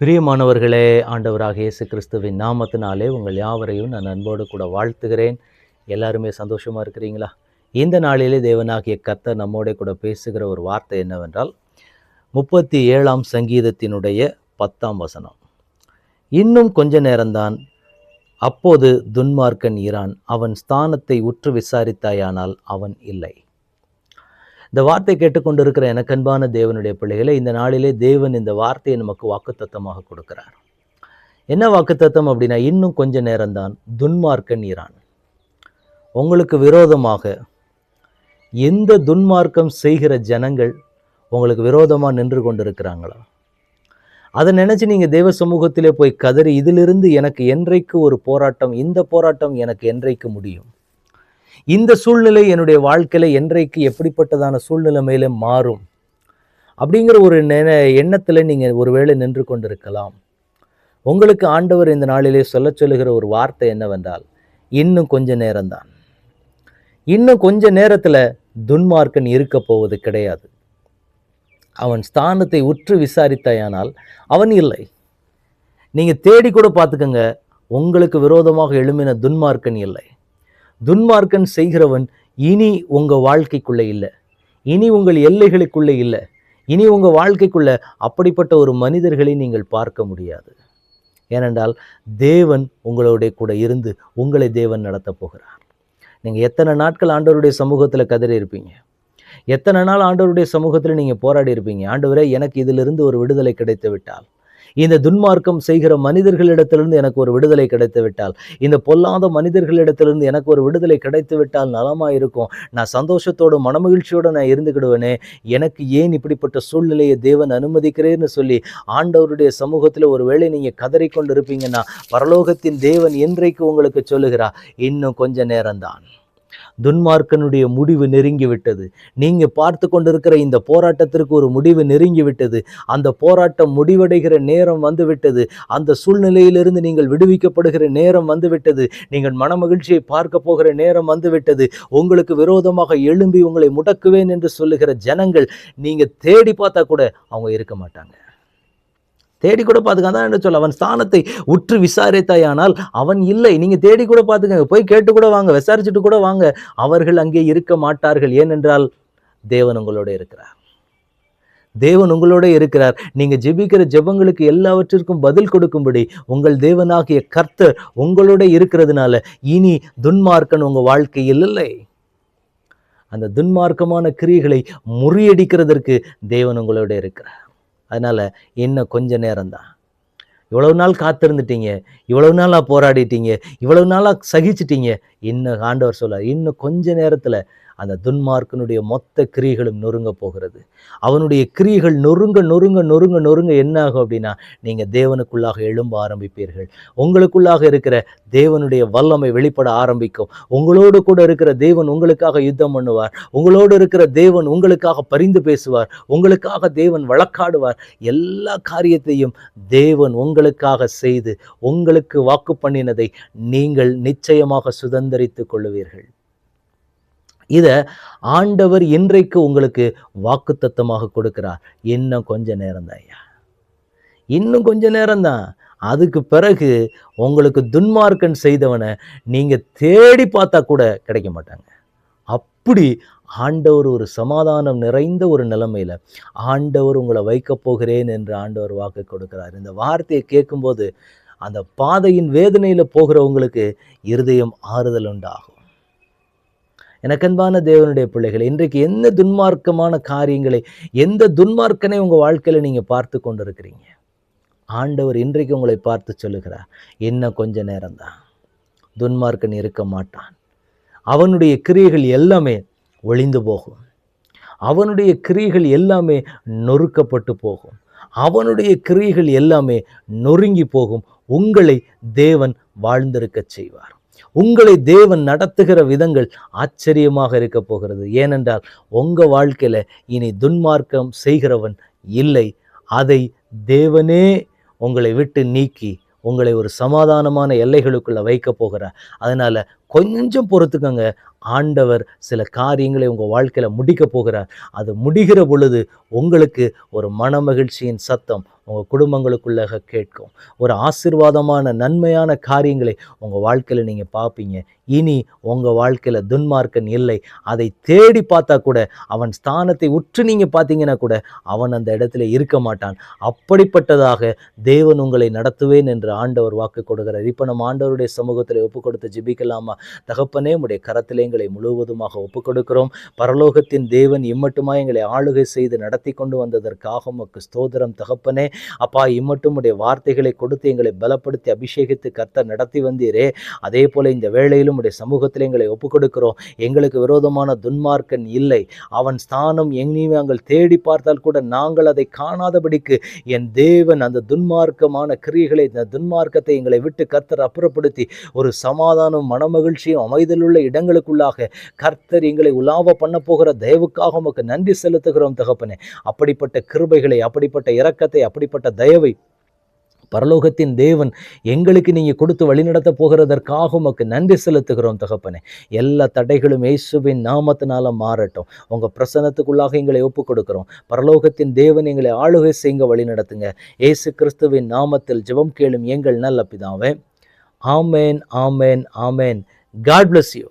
பிரியமானவர்களே, ஆண்டவராகிய இயேசு கிறிஸ்துவின் நாமத்தினாலே உங்கள் யாவரையும் நான் அன்போடு கூட வாழ்த்துகிறேன். எல்லாருமே சந்தோஷமா இருக்கிறீங்களா? இந்த நாளிலே தேவனாகிய கர்த்தர் நம்மோட கூட பேசுகிற ஒரு வார்த்தை என்னவென்றால், 37ஆம் சங்கீதத்தினுடைய 10ஆம் வசனம். இன்னும் கொஞ்ச நேரம்தான், அப்போது துன்மார்க்கன் இரான், அவன் ஸ்தானத்தை உற்று விசாரித்தாயானால் அவன் இல்லை. இந்த வார்த்தை கேட்டுக்கொண்டிருக்கிற எனக்கு அன்பான தேவனுடைய பிள்ளைகளே, இந்த நாளிலே தேவன் இந்த வார்த்தையை நமக்கு வாக்குத்தத்தமாக கொடுக்கிறார். என்ன வாக்குத்தத்தம் அப்படின்னா, இன்னும் கொஞ்ச நேரம்தான், துன்மார்க்கன் இரான். உங்களுக்கு விரோதமாக எந்த துன்மார்க்கம் செய்கிற ஜனங்கள் உங்களுக்கு விரோதமாக நின்று கொண்டிருக்கிறாங்களோ, அதை நினைச்சு நீங்க தேவ சமூகத்திலே போய் கதறி, இதிலிருந்து எனக்கு என்றைக்கு ஒரு போராட்டம், இந்த போராட்டம் எனக்கு என்றைக்கு முடியும், இந்த சூழ்நிலை என்னுடைய வாழ்க்கையில என்றைக்கு எப்படிப்பட்டதான சூழ்நிலைமையில மாறும் அப்படிங்கிற ஒரு எண்ணத்துல நீங்க ஒருவேளை நின்று கொண்டிருக்கலாம். உங்களுக்கு ஆண்டவர் இந்த நாளிலே சொல்லுகிற ஒரு வார்த்தை என்னவென்றால், இன்னும் கொஞ்ச நேரம்தான். இன்னும் கொஞ்ச நேரத்துல துன்மார்க்கன் இருக்க போவது கிடையாது. அவன் ஸ்தானத்தை உற்று விசாரித்தாயானால் அவன் இல்லை. நீங்க தேடி கூட பார்த்துக்கங்க, உங்களுக்கு விரோதமாக எழும்பின துன்மார்க்கன் இல்லை. துன்மார்க்கன் செய்கிறவன் இனி உங்க வாழ்க்கைக்குள்ள இல்லை, இனி உங்கள் எல்லைகளுக்குள்ள இல்லை, இனி உங்க வாழ்க்கைக்குள்ள அப்படிப்பட்ட ஒரு மனிதர்களை நீங்கள் பார்க்க முடியாது. ஏனென்றால் தேவன் உங்களோட கூட இருந்து உங்களை தேவன் நடத்த போகிறார். நீங்க எத்தனை நாட்கள் ஆண்டவருடைய சமூகத்துல கதறி இருப்பீங்க, எத்தனை நாள் ஆண்டவருடைய சமூகத்துல நீங்க போராடி இருப்பீங்க. ஆண்டவரே, எனக்கு இதிலிருந்து ஒரு விடுதலை கிடைத்து விட்டால், இந்த துன்மார்க்கம் செய்கிற மனிதர்களிடத்திலிருந்து எனக்கு ஒரு விடுதலை கிடைத்து விட்டால், இந்த பொல்லாத மனிதர்களிடத்திலிருந்து எனக்கு ஒரு விடுதலை கிடைத்து விட்டால் நலமா இருக்கும். நான் சந்தோஷத்தோடு மனமகிழ்ச்சியோடு நான் இருந்துக்கிடுவேனே. எனக்கு ஏன் இப்படிப்பட்ட சூழ்நிலையை தேவன் அனுமதிக்கிறேன்னு சொல்லி ஆண்டவருடைய சமூகத்தில் ஒருவேளை நீங்க கதறிக்கொண்டு இருப்பீங்கன்னா, பரலோகத்தின் தேவன் என்றைக்கு உங்களுக்கு சொல்லுகிறார், இன்னும் கொஞ்ச நேரம்தான், துன்மார்க்கனுடைய முடிவு நெருங்கி விட்டது. நீங்க பார்த்து கொண்டிருக்கிற இந்த போராட்டத்திற்கு ஒரு முடிவு நெருங்கி விட்டது. அந்த போராட்டம் முடிவடைகிற நேரம் வந்துவிட்டது. அந்த சூழ்நிலையிலிருந்து நீங்கள் விடுவிக்கப்படுகிற நேரம் வந்துவிட்டது. நீங்கள் மனமகிழ்ச்சியை பார்க்க போகிற நேரம் வந்துவிட்டது. உங்களுக்கு விரோதமாக எழும்பி உங்களை முடக்குவேன் என்று சொல்லுகிற ஜனங்கள் நீங்க தேடி பார்த்தா கூட அவங்க இருக்க மாட்டாங்க. தேடி கூட பார்த்துக்க, அதான் என்ன சொல்ல, அவன் ஸ்தானத்தை உற்று விசாரித்தாயானால் அவன் இல்லை. நீங்க தேடி கூட பார்த்துக்கங்க, போய் கேட்டு கூட வாங்க, விசாரிச்சுட்டு கூட வாங்க, அவர்கள் அங்கே இருக்க மாட்டார்கள். ஏனென்றால் தேவன் உங்களோட இருக்கிறார். தேவன் உங்களோட இருக்கிறார். நீங்க ஜெபிக்கிற ஜெபங்களுக்கு எல்லாவற்றிற்கும் பதில் கொடுக்கும்படி உங்கள் தேவனாகிய கர்த்தர் உங்களோட இருக்கிறதுனால இனி துன்மார்க்கன் உங்க வாழ்க்கையில் இல்லை. அந்த துன்மார்க்கமான கிரியைகளை முறியடிக்கிறதற்கு தேவன் உங்களோட இருக்கிறார். அதனால இன்னும் கொஞ்ச நேரம்தான். இவ்வளவு நாள் காத்திருந்துட்டீங்க, இவ்வளவு நாளா போராடிட்டீங்க, இவ்வளவு நாளா சகிச்சிட்டீங்க. இன்னும் ஆண்டவர் சொல்றார், இன்னும் கொஞ்ச நேரத்துல அந்த துன்மார்க்கனுடைய மொத்த கிரியைகளும் நொறுங்க போகிறது. அவனுடைய கிரியைகள் நொறுங்க நொறுங்க நொறுங்க நொறுங்க என்ன ஆகும் அப்படின்னா, நீங்க தேவனுக்குள்ளாக எழும்ப ஆரம்பிப்பீர்கள். உங்களுக்குள்ளாக இருக்கிற தேவனுடைய வல்லமை வெளிப்பட ஆரம்பிக்கும். உங்களோடு கூட இருக்கிற தேவன் உங்களுக்காக யுத்தம் பண்ணுவார். உங்களோடு இருக்கிற தேவன் உங்களுக்காக பரிந்து பேசுவார். உங்களுக்காக தேவன் வழக்காடுவார். எல்லா காரியத்தையும் தேவன் உங்களுக்காக செய்து உங்களுக்கு வாக்கு பண்ணினதை நீங்கள் நிச்சயமாக சுதந்திரித்துக் கொள்ளுவீர்கள். இத ஆண்டவர் இன்றைக்கு உங்களுக்கு வாக்குத்தத்தமாக கொடுக்கிறார். இன்னும் கொஞ்ச நேரம்தான் ஐயா, இன்னும் கொஞ்ச நேரம்தான். அதுக்கு பிறகு உங்களுக்கு துன்மார்க்கன் செய்தவனை நீங்க தேடி பார்த்தா கூட கிடைக்க மாட்டாங்க. அப்படி ஆண்டவர் ஒரு சமாதானம் நிறைந்த ஒரு நிலைமையில ஆண்டவர் உங்களை வைக்க போகிறேன் என்று ஆண்டவர் வாக்கு கொடுக்கிறார். இந்த வார்த்தையை கேட்கும்போது அந்த பாதையின் வேதனையில போகிறவங்களுக்கு இருதயம் ஆறுதல் உண்டாகும். எனக்கன்பான தேவனுடைய பிள்ளைகளை, இன்றைக்கு எந்த துன்மார்க்கமான காரியங்களை, எந்த துன்மார்க்கனை உங்க வாழ்க்கையில நீங்க பார்த்து கொண்டிருக்கிறீங்க, ஆண்டவர் இன்றைக்கு உங்களை பார்த்து சொல்லுகிறார், இன்னும் கொஞ்ச நேரம்தான், துன்மார்க்கன் இருக்க மாட்டான். அவனுடைய கிரியைகள் எல்லாமே ஒளிந்து போகும். அவனுடைய கிரியைகள் எல்லாமே நொறுக்கப்பட்டு போகும். அவனுடைய கிரியைகள் எல்லாமே நொறுங்கி போகும். உங்களை தேவன் வாழ்ந்திருக்க செய்வார். உங்களை தேவன் நடத்துகிற விதங்கள் ஆச்சரியமாக இருக்க போகிறது. ஏனென்றால் உங்க வாழ்க்கையில இனி துன்மார்க்கம் செய்கிறவன் இல்லை. அதை தேவனே உங்களை விட்டு நீக்கி உங்களை ஒரு சமாதானமான எல்லைகளுக்குள்ள வைக்க போகிறார். அதனால கொஞ்சம் பொறுத்துக்கங்க. ஆண்டவர் சில காரியங்களை உங்கள் வாழ்க்கையில் முடிக்க போகிறார். அது முடிகிற பொழுது உங்களுக்கு ஒரு மனமகிழ்ச்சியின் சத்தம் உங்கள் குடும்பங்களுக்குள்ளாக கேட்கும். ஒரு ஆசீர்வாதமான நன்மையான காரியங்களை உங்கள் வாழ்க்கையில் நீங்கள் பார்ப்பீங்க. இனி உங்கள் வாழ்க்கையில் துன்மார்க்கன் இல்லை. அதை தேடி பார்த்தா கூட, அவன் ஸ்தானத்தை உற்று நீங்கள் பார்த்தீங்கன்னா கூட அவன் அந்த இடத்துல இருக்க மாட்டான். அப்படிப்பட்டதாக தேவன் உங்களை நடத்துவேன் என்று ஆண்டவர் வாக்கு கொடுக்கிறார். இப்போ நம்ம ஆண்டவருடைய சமூகத்தில் ஒப்பு கொடுத்து ஜெபிக்கலாமா? தகப்பனே, உம்முடைய கரத்திலே எங்களை முழுவதுமாக ஒப்பு கொடுக்கிறோம். பரலோகத்தின் தேவன் இம்மட்டுமா எங்களை ஆளுகை செய்து நடத்தி கொண்டு வந்ததற்காக உமக்கு ஸ்தோத்திரம் தகப்பனே. அப்பா, இம்மட்டும் உடைய வார்த்தைகளை கொடுத்து எங்களை பலப்படுத்தி அபிஷேகித்து கர்த்தர் நடத்தி வந்தீரே, அதே போல இந்த வேளையிலும் உடைய சமூகத்தில் எங்களை ஒப்பு கொடுக்கிறோம். எங்களுக்கு விரோதமான துன்மார்க்கன் இல்லை. அவன் ஸ்தானம் எங்கேயும் நாங்கள் தேடி பார்த்தால் கூட நாங்கள் அதை காணாதபடிக்கு என் தேவன் அந்த துன்மார்க்கமான கிரியைகளை, இந்த துன்மார்க்கத்தை எங்களை விட்டு கர்த்தர் அப்புறப்படுத்தி ஒரு சமாதானம், மனமகிழ்ச்சியும், அமைதலுள்ள இடங்களுக்குள்ளாக கர்த்தர் எங்களை உலாவ பண்ண போகிற தயவுக்காக உமக்கு நன்றி செலுத்துகிறோம் தகப்பனே. அப்படிப்பட்ட கிருபைகளை, அப்படிப்பட்ட இரக்கத்தை, அப்படிப்பட்ட தயவை பரலோகத்தின் தேவன் எங்களுக்கு நீங்க கொடுத்து வழிநடத்த போகிறதற்காக உமக்கு நன்றி செலுத்துகிறோம் தகப்பனே. எல்லா தடைகளும் இயேசுவின் நாமத்தினால மாறட்டும். உங்க பிரசன்னத்துக்குள்ளாக எங்களை ஒப்பு கொடுக்கிறோம். பரலோகத்தின் தேவன் எங்களை ஆளுகை செய்ய வழி நடத்துங்க. இயேசு கிறிஸ்துவின் நாமத்தில் ஜெபம் கேளும் எங்கள் நல்ல பிதாவே. ஆமேன், ஆமேன், ஆமேன். God bless you.